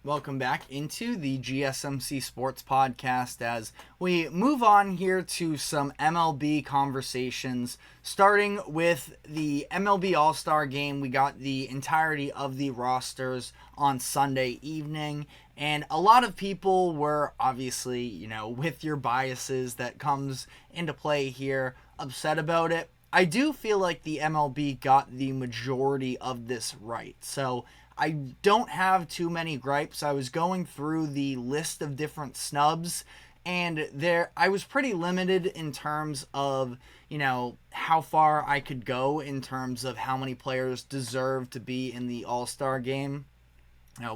Welcome back into the GSMC Sports Podcast as we move on here to some MLB conversations. Starting with the MLB All-Star Game, we got the entirety of the rosters on Sunday evening, and a lot of people were obviously, with your biases that comes into play here, upset about it. I do feel like the MLB got the majority of this right, so I don't have too many gripes. I was going through the list of different snubs, and I was pretty limited in terms of, how far I could go in terms of how many players deserve to be in the All-Star Game.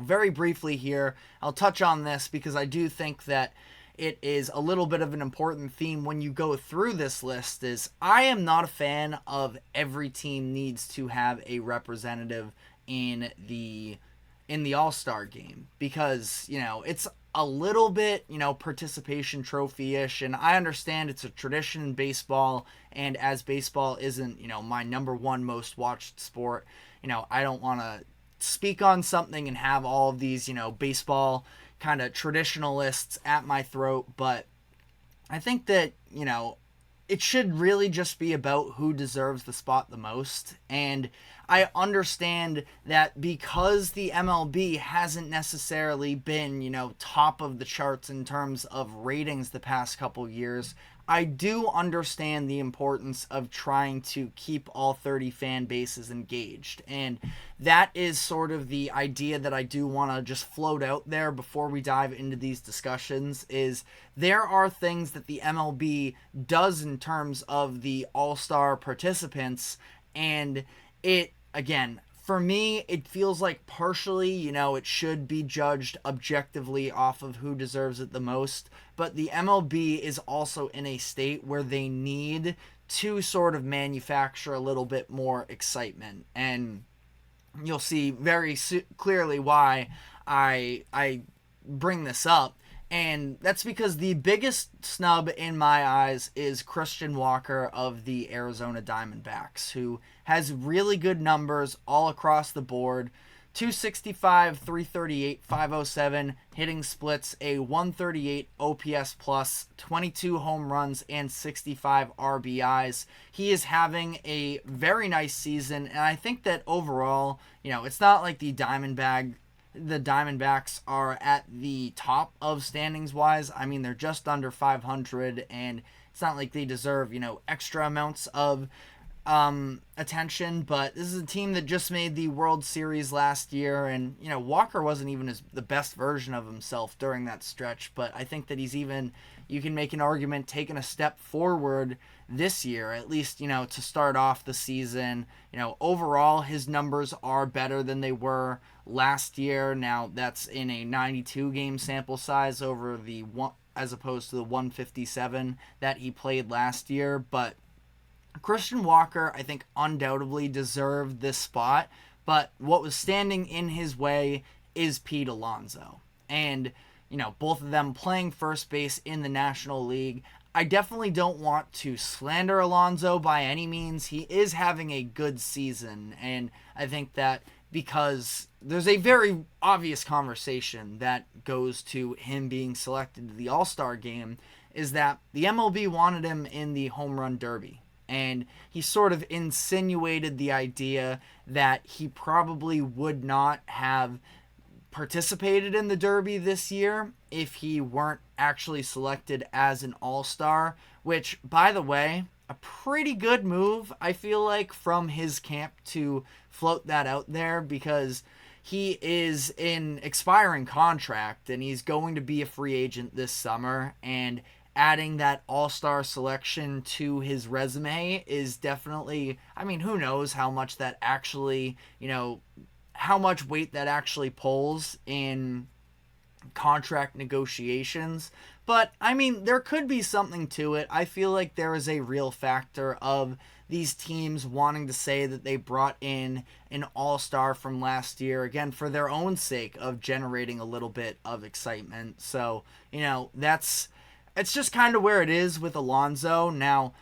Very briefly here, I'll touch on this because I do think that it is a little bit of an important theme when you go through this list. Is I am not a fan of every team needs to have a representative in the All-Star Game because, it's a little bit, participation trophy-ish, and I understand it's a tradition in baseball, and as baseball isn't, my number one most watched sport, I don't want to speak on something and have all of these, baseball kind of traditionalists at my throat, but I think that, it should really just be about who deserves the spot the most. And I understand that because the MLB hasn't necessarily been, top of the charts in terms of ratings the past couple years, I do understand the importance of trying to keep all 30 fan bases engaged. And that is sort of the idea that I do want to just float out there before we dive into these discussions is there are things that the MLB does in terms of the All-Star participants, and it, again, for me, it feels like partially, it should be judged objectively off of who deserves it the most. But the MLB is also in a state where they need to sort of manufacture a little bit more excitement. And you'll see very clearly why I bring this up. And that's because the biggest snub in my eyes is Christian Walker of the Arizona Diamondbacks, who has really good numbers all across the board. 265, 338, 507, hitting splits, a 138 OPS plus, 22 home runs, and 65 RBIs. He is having a very nice season, and I think that overall, it's not like the Diamondbacks are at the top of standings wise. I mean, they're just under 500, and it's not like they deserve, extra amounts of attention, but this is a team that just made the World Series last year, and Walker wasn't even the best version of himself during that stretch, but I think that he's even, you can make an argument, taking a step forward this year, at least, to start off the season. Overall his numbers are better than they were last year. Now that's in a 92 game sample size over the one, as opposed to the 157 that he played last year, but Christian Walker, I think, undoubtedly deserved this spot, but what was standing in his way is Pete Alonso. And, both of them playing first base in the National League. I definitely don't want to slander Alonso by any means. He is having a good season, and I think that because there's a very obvious conversation that goes to him being selected to the All-Star Game, is that the MLB wanted him in the Home Run Derby. And he sort of insinuated the idea that he probably would not have participated in the Derby this year if he weren't actually selected as an All-Star, which, by the way, a pretty good move, I feel like, from his camp to float that out there, because he is in expiring contract and he's going to be a free agent this summer, and adding that All-Star selection to his resume is definitely, I mean, who knows how much that actually, how much weight that actually pulls in contract negotiations. But, I mean, there could be something to it. I feel like there is a real factor of these teams wanting to say that they brought in an all-star from last year, again, for their own sake of generating a little bit of excitement. So, it's just kind of where it is with Alonso. Now,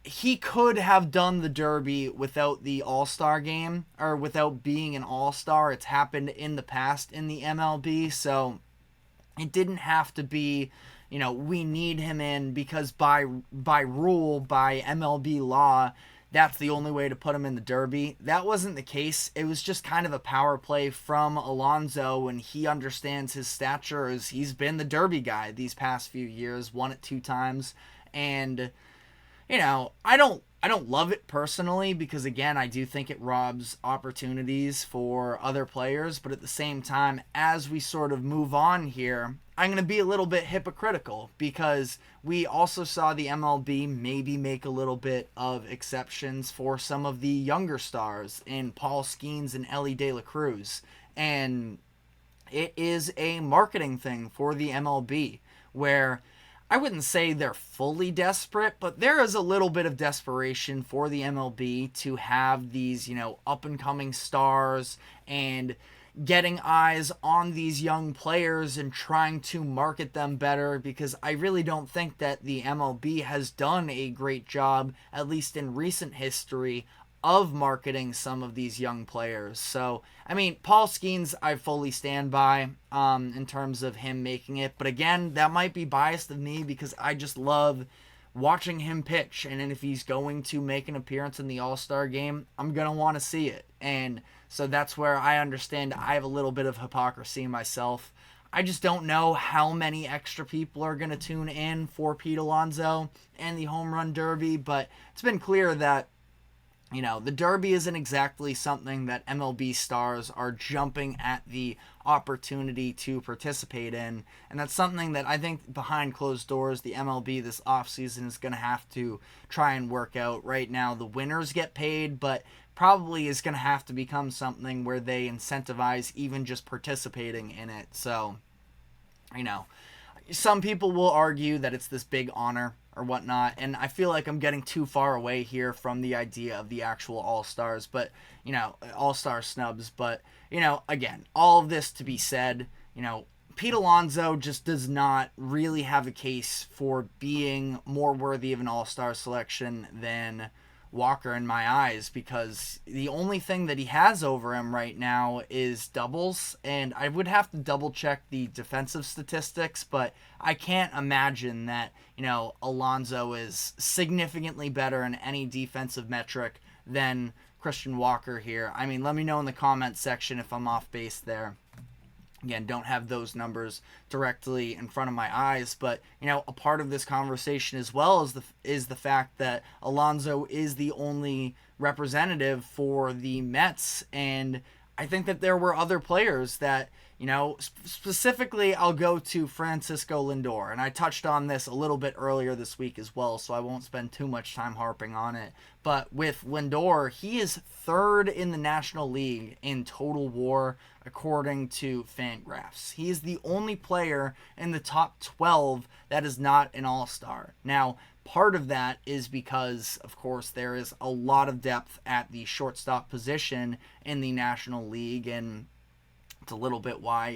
he could have done the Derby without the All-Star game, or without being an All-Star. It's happened in the past in the MLB, so it didn't have to be, we need him in because by rule, by MLB law, that's the only way to put him in the Derby. That wasn't the case. It was just kind of a power play from Alonso, and he understands his stature as he's been the Derby guy these past few years, won it 2 times, and I don't love it personally because, again, I do think it robs opportunities for other players. But at the same time, as we sort of move on here, I'm going to be a little bit hypocritical because we also saw the MLB maybe make a little bit of exceptions for some of the younger stars in Paul Skeens and Ellie De La Cruz. And it is a marketing thing for the MLB where I wouldn't say they're fully desperate, but there is a little bit of desperation for the MLB to have these, up-and-coming stars and getting eyes on these young players and trying to market them better, because I really don't think that the MLB has done a great job, at least in recent history, of marketing some of these young players. So, Paul Skeens, I fully stand by in terms of him making it. But again, that might be biased of me because I just love watching him pitch. And then if he's going to make an appearance in the All-Star game, I'm going to want to see it. And so that's where I understand I have a little bit of hypocrisy myself. I just don't know how many extra people are going to tune in for Pete Alonso and the Home Run Derby. But it's been clear that the Derby isn't exactly something that MLB stars are jumping at the opportunity to participate in. And that's something that I think behind closed doors, the MLB this offseason is going to have to try and work out. Right now, the winners get paid, but probably is going to have to become something where they incentivize even just participating in it. So, some people will argue that it's this big honor or whatnot, and I feel like I'm getting too far away here from the idea of the actual All-Stars, but, All-Star snubs, but, again, all of this to be said, Pete Alonso just does not really have a case for being more worthy of an All-Star selection than Walker in my eyes, because the only thing that he has over him right now is doubles, and I would have to double check the defensive statistics, but I can't imagine that Alonso is significantly better in any defensive metric than Christian Walker here. Let me know in the comments section if I'm off base there. Again, don't have those numbers directly in front of my eyes, but a part of this conversation as well is the fact that Alonso is the only representative for the Mets, and I think that there were other players that specifically I'll go to Francisco Lindor, and I touched on this a little bit earlier this week as well, so I won't spend too much time harping on it. But with Lindor, he is 3rd in the National League in total WAR according to Fangraphs. He is the only player in the top 12 that is not an All-Star. Now, part of that is because, of course, there is a lot of depth at the shortstop position in the National League, and it's a little bit why,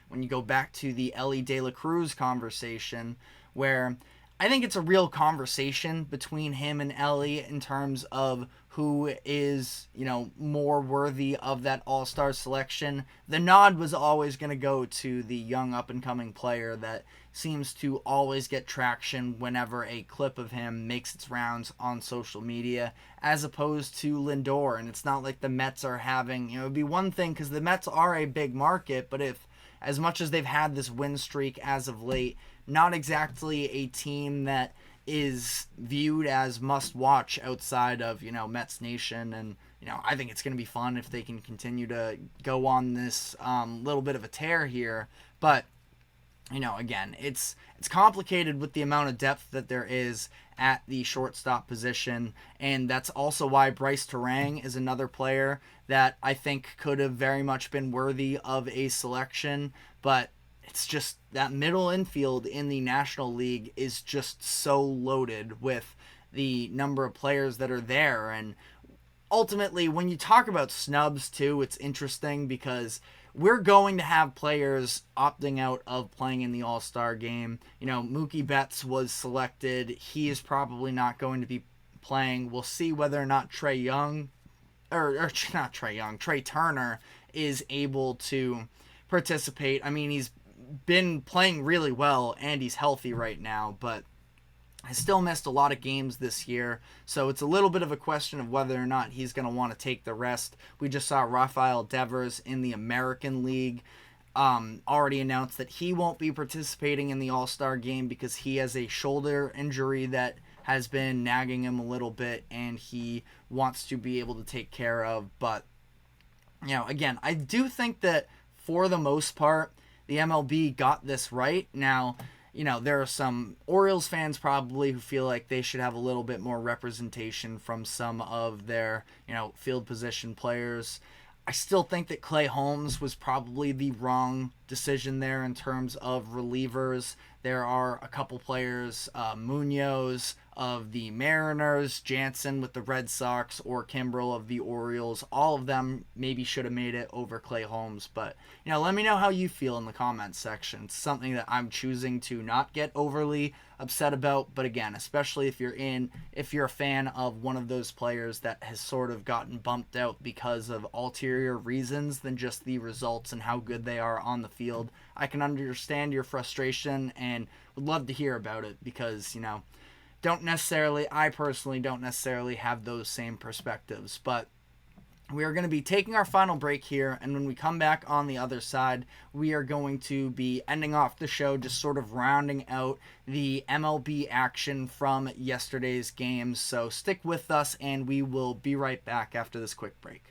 when you go back to the Ellie De La Cruz conversation, where I think it's a real conversation between him and Ellie in terms of who is, more worthy of that All-Star selection. The nod was always going to go to the young up-and-coming player that seems to always get traction whenever a clip of him makes its rounds on social media, as opposed to Lindor. And it's not like the Mets are having, it would be one thing because the Mets are a big market, but if, as much as they've had this win streak as of late, not exactly a team that is viewed as must-watch outside of, Mets Nation. And, I think it's going to be fun if they can continue to go on this little bit of a tear here. But, again, it's complicated with the amount of depth that there is at the shortstop position. And that's also why Bryce Terang is another player that I think could have very much been worthy of a selection. But it's just that middle infield in the National League is just so loaded with the number of players that are there. And ultimately, when you talk about snubs too, it's interesting because we're going to have players opting out of playing in the All-Star game. Mookie Betts was selected. He is probably not going to be playing. We'll see whether or not Trey Turner is able to participate. I mean, he's been playing really well and he's healthy right now, but has still missed a lot of games this year, so it's a little bit of a question of whether or not he's going to want to take the rest. We just saw Rafael Devers in the American League already announced that he won't be participating in the All-Star Game because he has a shoulder injury that has been nagging him a little bit and he wants to be able to take care of. But, again, I do think that for the most part, the MLB got this right. Now, there are some Orioles fans probably who feel like they should have a little bit more representation from some of their, field position players. I still think that Clay Holmes was probably the wrong decision there in terms of relievers. There are a couple players, Munoz of the Mariners, Jansen with the Red Sox, or Kimbrel of the Orioles. All of them maybe should have made it over Clay Holmes. But, let me know how you feel in the comments section. It's something that I'm choosing to not get overly upset about. But again, especially if you're a fan of one of those players that has sort of gotten bumped out because of ulterior reasons than just the results and how good they are on the field, I can understand your frustration and would love to hear about it because, I personally don't necessarily have those same perspectives. But we are going to be taking our final break here, and when we come back on the other side, we are going to be ending off the show, just sort of rounding out the MLB action from yesterday's games. So stick with us, and we will be right back after this quick break.